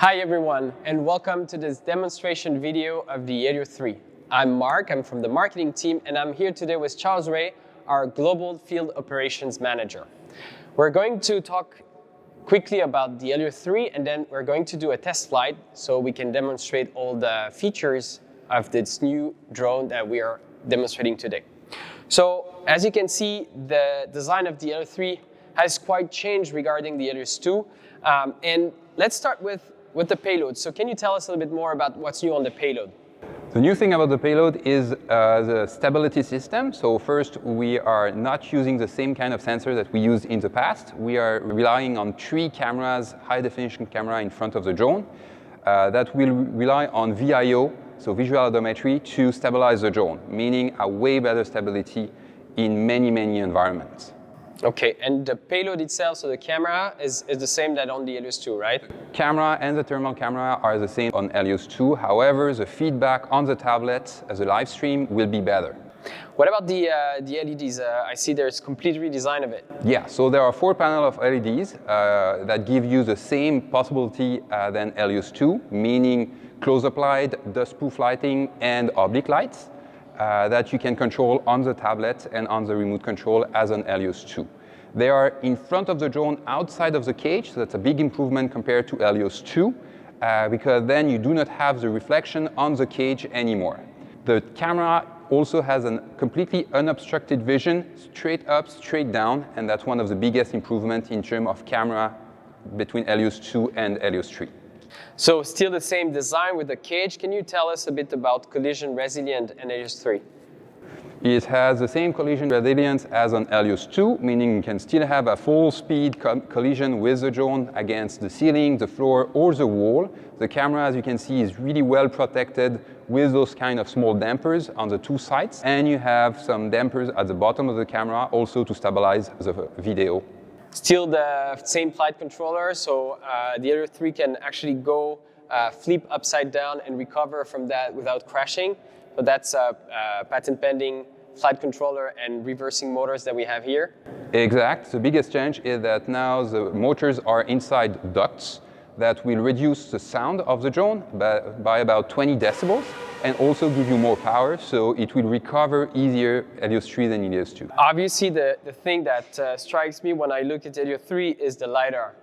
Hi everyone, and welcome to this demonstration video of the Elios 3. I'm Mark, I'm from the marketing team, and I'm here today with Charles Ray, our Global Field Operations Manager. We're going to talk quickly about the Elios 3, and then we're going to do a test flight so we can demonstrate all the features of this new drone that we are demonstrating today. So, as you can see, the design of the Elios 3 has quite changed regarding the Elios 2. And let's start with the payload. So can you tell us a little bit more about what's new on the payload? The new thing about the payload is the stability system. So first, we are not using the same kind of sensor that we used in the past. We are relying on 3 cameras, high definition camera in front of the drone that will rely on VIO, so visual odometry, to stabilize the drone, meaning a way better stability in many environments. Okay, and the payload itself, so the camera, is the same that on the Elios 2, right? Camera and the thermal camera are the same on Elios 2. However, the feedback on the tablet as a live stream will be better. What about the LEDs? I see there's complete redesign of it. Yeah, so there are 4 panels of LEDs that give you the same possibility than Elios 2, meaning close-up light, dust-proof lighting, and oblique lights. That you can control on the tablet and on the remote control as an Elios 2. They are in front of the drone outside of the cage, so that's a big improvement compared to Elios 2, because then you do not have the reflection on the cage anymore. The camera also has a completely unobstructed vision, straight up, straight down, and that's one of the biggest improvements in terms of camera between Elios 2 and Elios 3. So still the same design with the cage. Can you tell us a bit about collision resilient in Elios 3? It has the same collision resilience as on Elios 2, meaning you can still have a full speed collision with the drone against the ceiling, the floor, or the wall. The camera, as you can see, is really well protected with those kind of small dampers on the 2 sides. And you have some dampers at the bottom of the camera also to stabilize the video. Still the same flight controller, so the Elios 3 can actually go flip upside down and recover from that without crashing. So that's a patent pending flight controller and reversing motors that we have here. Exact. The biggest change is that now the motors are inside ducts that will reduce the sound of the drone by about 20 decibels and also give you more power, so it will recover easier Elios 3 than Elios 2. Obviously, the thing that strikes me when I look at Elios 3 is the LiDAR.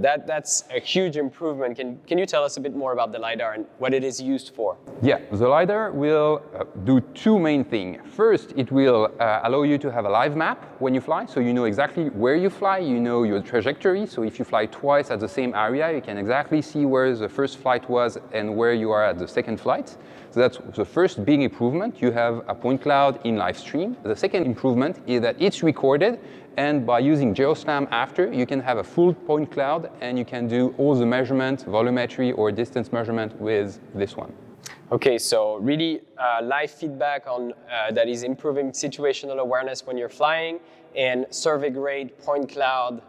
That's a huge improvement. Can you tell us a bit more about the LiDAR and what it is used for? Yeah, the LiDAR will do 2 main things. First, it will allow you to have a live map when you fly, so you know exactly where you fly, you know your trajectory, so if you fly twice at the same area, you can exactly see where the first flight was and where you are at the second flight. So that's the first big improvement. You have a point cloud in live stream. The second improvement is that it's recorded, and by using GeoSlam after, you can have a full point cloud and you can do all the measurement, volumetry or distance measurement with this one. Okay, so really live feedback on that is improving situational awareness when you're flying, and survey grade point cloud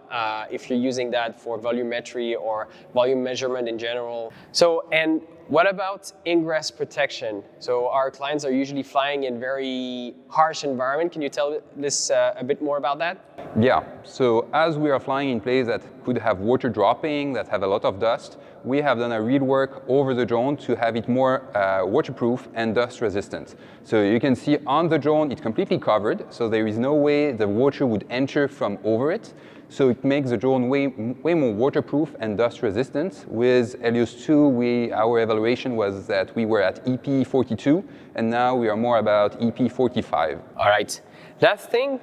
if you're using that for volumetry or volume measurement in general. So, and what about ingress protection? So our clients are usually flying in very harsh environment. Can you tell us a bit more about that? Yeah, so as we are flying in places that could have water dropping, that have a lot of dust, we have done a real work over the drone to have it more waterproof and dust resistant. So you can see on the drone it's completely covered, so there is no way the water would enter from over it. So it makes the drone way more waterproof and dust resistant. With Elios 2, our evaluation was that we were at EP 42, and now we are more about EP 45. All right. Last thing,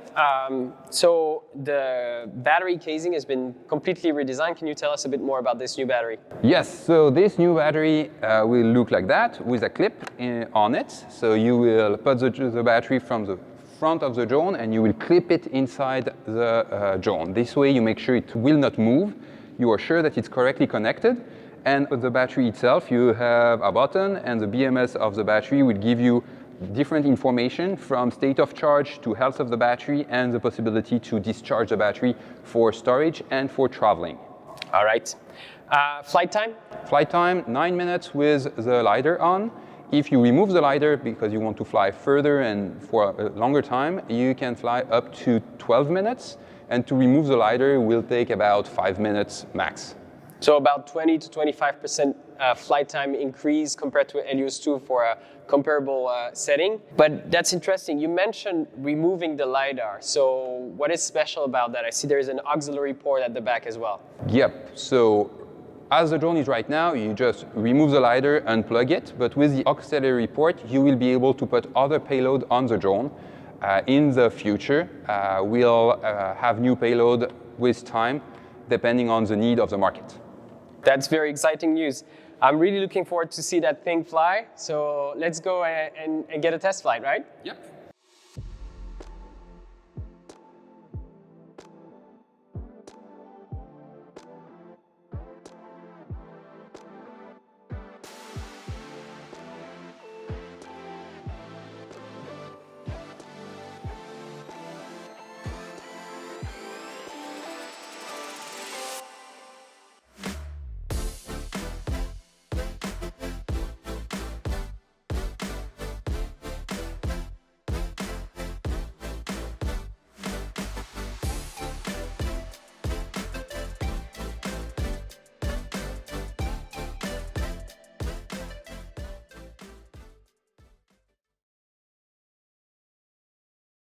so the battery casing has been completely redesigned. Can you tell us a bit more about this new battery? Yes, so this new battery will look like that with a clip on it. So you will put the battery from the front of the drone and you will clip it inside the drone. This way you make sure it will not move. You are sure that it's correctly connected. And with the battery itself, you have a button, and the BMS of the battery will give you different information from state of charge to health of the battery and the possibility to discharge the battery for storage and for traveling. All right. Flight time? Flight time, 9 minutes with the LiDAR on. If you remove the LiDAR because you want to fly further and for a longer time, you can fly up to 12 minutes. And to remove the LiDAR will take about 5 minutes max. So about 20 to 25% flight time increase compared to Elios 2 for a comparable setting. But that's interesting. You mentioned removing the LiDAR. So what is special about that? I see there's an auxiliary port at the back as well. Yep. So as the drone is right now, you just remove the LiDAR, unplug it. But with the auxiliary port, you will be able to put other payload on the drone. In the future, we'll have new payload with time, depending on the need of the market. That's very exciting news. I'm really looking forward to see that thing fly. So let's go and get a test flight, right? Yep.